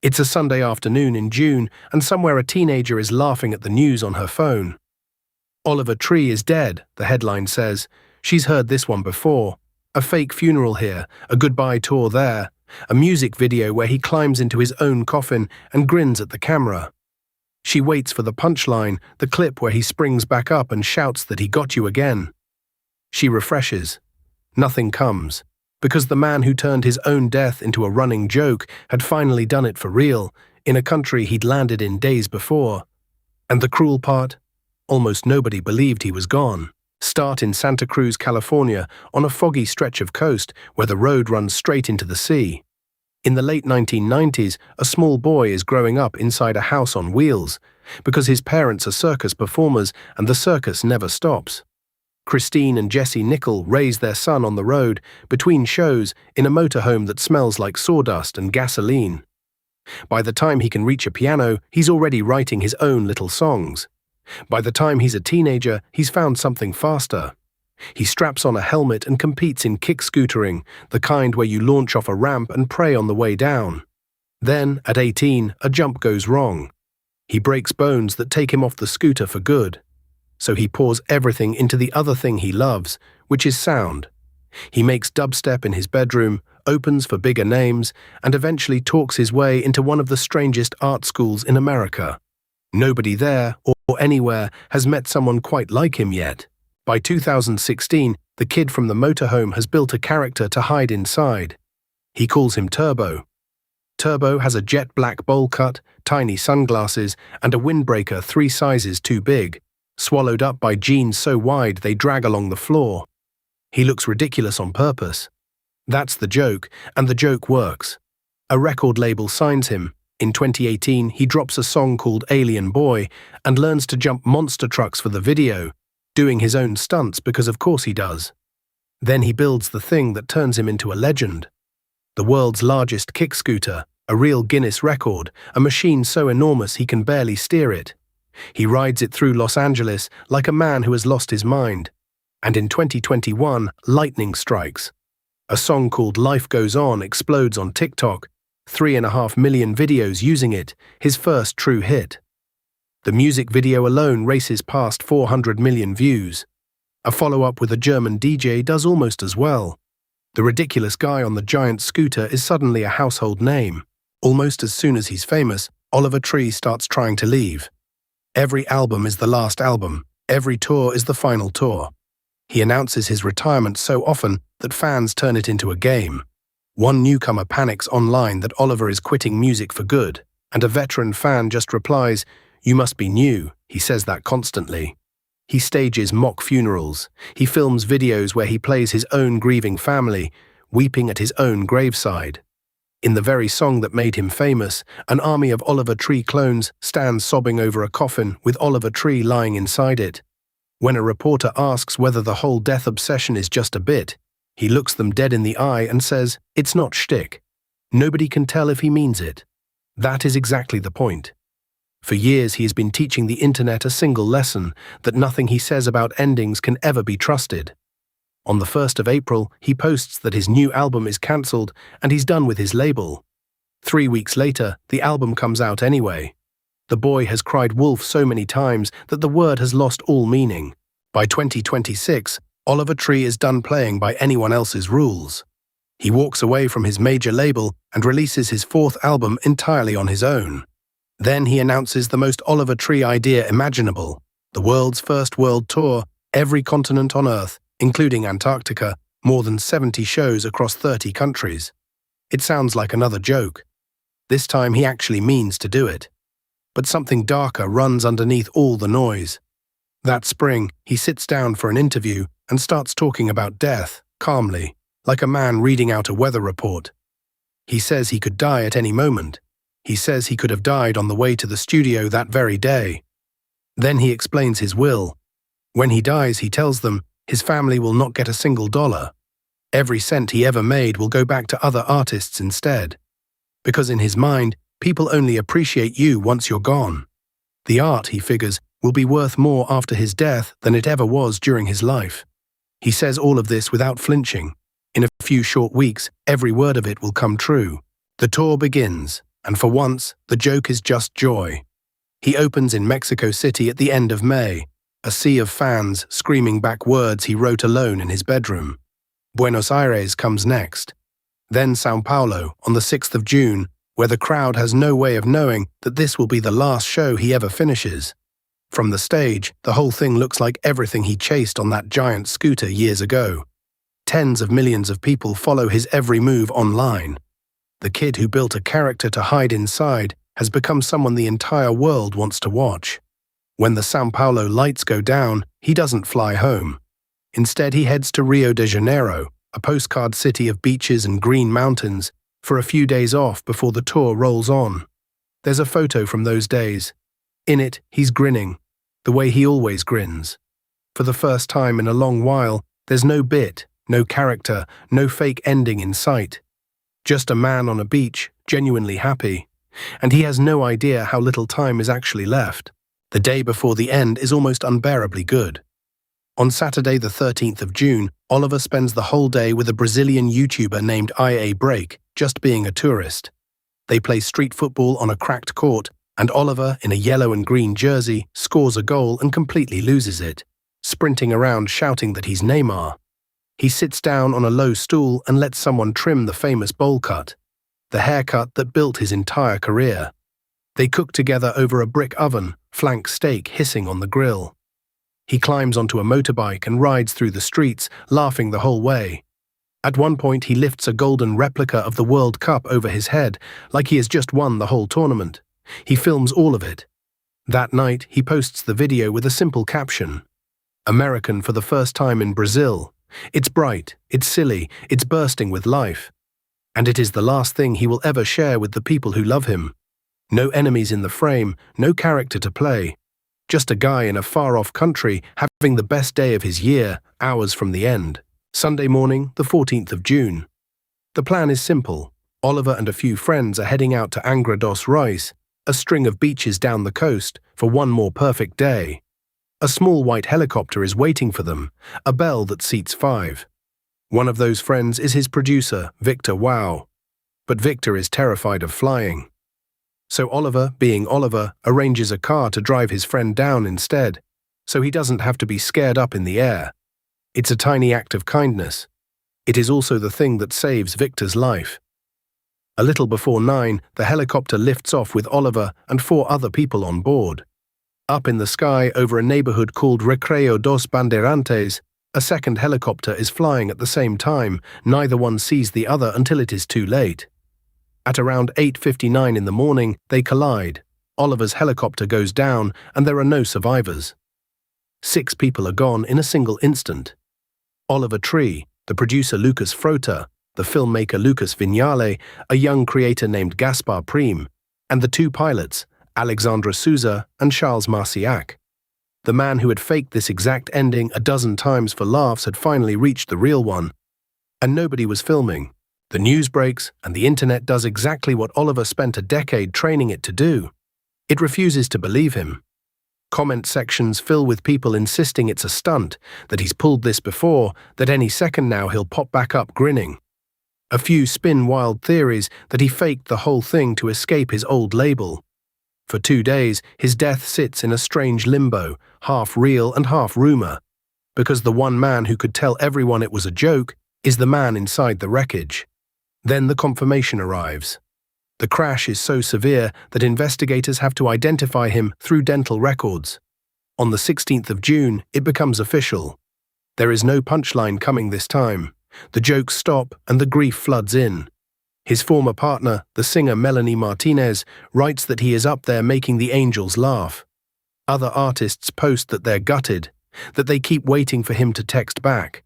It's a Sunday afternoon in June, and somewhere a teenager is laughing at the news on her phone. Oliver Tree is dead, the headline says. She's heard this one before. A fake funeral here, a goodbye tour there, a music video where he climbs into his own coffin and grins at the camera. She waits for the punchline, the clip where he springs back up and shouts that he got you again. She refreshes. Nothing comes, because the man who turned his own death into a running joke had finally done it for real, in a country he'd landed in days before. And the cruel part? Almost nobody believed he was gone. Start in Santa Cruz, California, on a foggy stretch of coast where the road runs straight into the sea. In the late 1990s, a small boy is growing up inside a house on wheels, because his parents are circus performers and the circus never stops. Christine and Tree Nickell raise their son on the road, between shows, in a motorhome that smells like sawdust and gasoline. By the time he can reach a piano, he's already writing his own little songs. By the time he's a teenager, he's found something faster. He straps on a helmet and competes in kick-scootering, the kind where you launch off a ramp and pray on the way down. Then, at 18, a jump goes wrong. He breaks bones that take him off the scooter for good. So he pours everything into the other thing he loves, which is sound. He makes dubstep in his bedroom, opens for bigger names, and eventually talks his way into one of the strangest art schools in America. Nobody there, or anywhere, has met someone quite like him yet. By 2016, the kid from the motorhome has built a character to hide inside. He calls him Turbo. Turbo has a jet black bowl cut, tiny sunglasses, and a windbreaker 3 sizes too big, swallowed up by jeans so wide they drag along the floor. He looks ridiculous on purpose. That's the joke, and the joke works. A record label signs him. In 2018, he drops a song called Alien Boy and learns to jump monster trucks for the video, doing his own stunts because of course he does. Then he builds the thing that turns him into a legend. The world's largest kick scooter, a real Guinness record, a machine so enormous he can barely steer it. He rides it through Los Angeles like a man who has lost his mind. And in 2021, lightning strikes. A song called Life Goes On explodes on TikTok, 3.5 million videos using it, his first true hit. The music video alone races past 400 million views. A follow-up with a German DJ does almost as well. The ridiculous guy on the giant scooter is suddenly a household name. Almost as soon as he's famous, Oliver Tree starts trying to leave. Every album is the last album. Every tour is the final tour. He announces his retirement so often that fans turn it into a game. One newcomer panics online that Oliver is quitting music for good, and a veteran fan just replies, "You must be new." He says that constantly. He stages mock funerals. He films videos where he plays his own grieving family, weeping at his own graveside. In the very song that made him famous, an army of Oliver Tree clones stands sobbing over a coffin with Oliver Tree lying inside it. When a reporter asks whether the whole death obsession is just a bit, he looks them dead in the eye and says, "It's not shtick. Nobody can tell if he means it." That is exactly the point. For years he has been teaching the internet a single lesson, that nothing he says about endings can ever be trusted. On the 1st of April, he posts that his new album is cancelled and he's done with his label. 3 weeks later, the album comes out anyway. The boy has cried wolf so many times that the word has lost all meaning. By 2026, Oliver Tree is done playing by anyone else's rules. He walks away from his major label and releases his 4th album entirely on his own. Then he announces the most Oliver Tree idea imaginable, the world's first world tour, every continent on Earth, including Antarctica, more than 70 shows across 30 countries. It sounds like another joke. This time he actually means to do it. But something darker runs underneath all the noise. That spring, he sits down for an interview and starts talking about death, calmly, like a man reading out a weather report. He says he could die at any moment. He says he could have died on the way to the studio that very day. Then he explains his will. When he dies, he tells them his family will not get a single dollar. Every cent he ever made will go back to other artists instead. Because in his mind, people only appreciate you once you're gone. The art, he figures, will be worth more after his death than it ever was during his life. He says all of this without flinching. In a few short weeks, every word of it will come true. The tour begins, and for once, the joke is just joy. He opens in Mexico City at the end of May, a sea of fans screaming back words he wrote alone in his bedroom. Buenos Aires comes next. Then São Paulo on the 6th of June, where the crowd has no way of knowing that this will be the last show he ever finishes. From the stage, the whole thing looks like everything he chased on that giant scooter years ago. Tens of millions of people follow his every move online. The kid who built a character to hide inside has become someone the entire world wants to watch. When the São Paulo lights go down, he doesn't fly home. Instead, he heads to Rio de Janeiro, a postcard city of beaches and green mountains, for a few days off before the tour rolls on. There's a photo from those days. In it, he's grinning, the way he always grins. For the first time in a long while, there's no bit, no character, no fake ending in sight. Just a man on a beach, genuinely happy. And he has no idea how little time is actually left. The day before the end is almost unbearably good. On Saturday the 13th of June, Oliver spends the whole day with a Brazilian YouTuber named IA Break, just being a tourist. They play street football on a cracked court, and Oliver, in a yellow and green jersey, scores a goal and completely loses it, sprinting around shouting that he's Neymar. He sits down on a low stool and lets someone trim the famous bowl cut, the haircut that built his entire career. They cook together over a brick oven, flank steak hissing on the grill. He climbs onto a motorbike and rides through the streets, laughing the whole way. At one point, he lifts a golden replica of the World Cup over his head, like he has just won the whole tournament. He films all of it. That night, he posts the video with a simple caption. American for the first time in Brazil. It's bright, it's silly, it's bursting with life. And it is the last thing he will ever share with the people who love him. No enemies in the frame, no character to play. Just a guy in a far-off country having the best day of his year, hours from the end. Sunday morning, the 14th of June. The plan is simple. Oliver and a few friends are heading out to Angra dos Reis, a string of beaches down the coast, for one more perfect day. A small white helicopter is waiting for them, a Bell that seats 5. One of those friends is his producer, Victor Wow. But Victor is terrified of flying. So Oliver, being Oliver, arranges a car to drive his friend down instead, so he doesn't have to be scared up in the air. It's a tiny act of kindness. It is also the thing that saves Victor's life. A little before 9, the helicopter lifts off with Oliver and 4 other people on board. Up in the sky over a neighborhood called Recreio dos Bandeirantes, a second helicopter is flying at the same time. Neither one sees the other until it is too late. At around 8:59 in the morning, they collide. Oliver's helicopter goes down, and there are no survivors. 6 people are gone in a single instant. Oliver Tree, the producer Lucas Frota, the filmmaker Lucas Vignale, a young creator named Gaspar Prime, and the 2 pilots, Alexandra Souza and Charles Marciac. The man who had faked this exact ending a dozen times for laughs had finally reached the real one. And nobody was filming. The news breaks, and the internet does exactly what Oliver spent a decade training it to do. It refuses to believe him. Comment sections fill with people insisting it's a stunt, that he's pulled this before, that any second now he'll pop back up grinning. A few spin wild theories that he faked the whole thing to escape his old label. For 2 days, his death sits in a strange limbo, half real and half rumor, because the one man who could tell everyone it was a joke is the man inside the wreckage. Then the confirmation arrives. The crash is so severe that investigators have to identify him through dental records. On the 16th of June, it becomes official. There is no punchline coming this time. The jokes stop and the grief floods in. His former partner, the singer Melanie Martinez, writes that he is up there making the angels laugh. Other artists post that they're gutted, that they keep waiting for him to text back.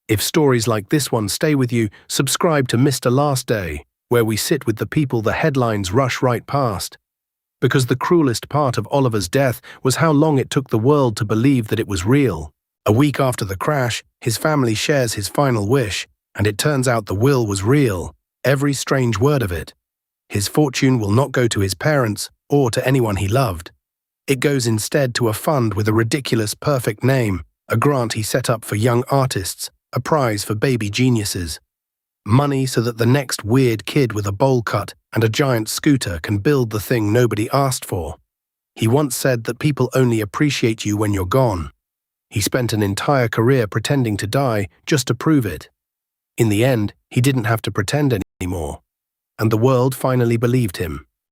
If stories like this one stay with you, subscribe to Mr. Last Day, where we sit with the people the headlines rush right past. Because the cruelest part of Oliver's death was how long it took the world to believe that it was real. A week after the crash, his family shares his final wish, and it turns out the will was real, every strange word of it. His fortune will not go to his parents or to anyone he loved. It goes instead to a fund with a ridiculous perfect name, a grant he set up for young artists, a prize for baby geniuses. Money so that the next weird kid with a bowl cut and a giant scooter can build the thing nobody asked for. He once said that people only appreciate you when you're gone. He spent an entire career pretending to die just to prove it. In the end, he didn't have to pretend anymore, and the world finally believed him.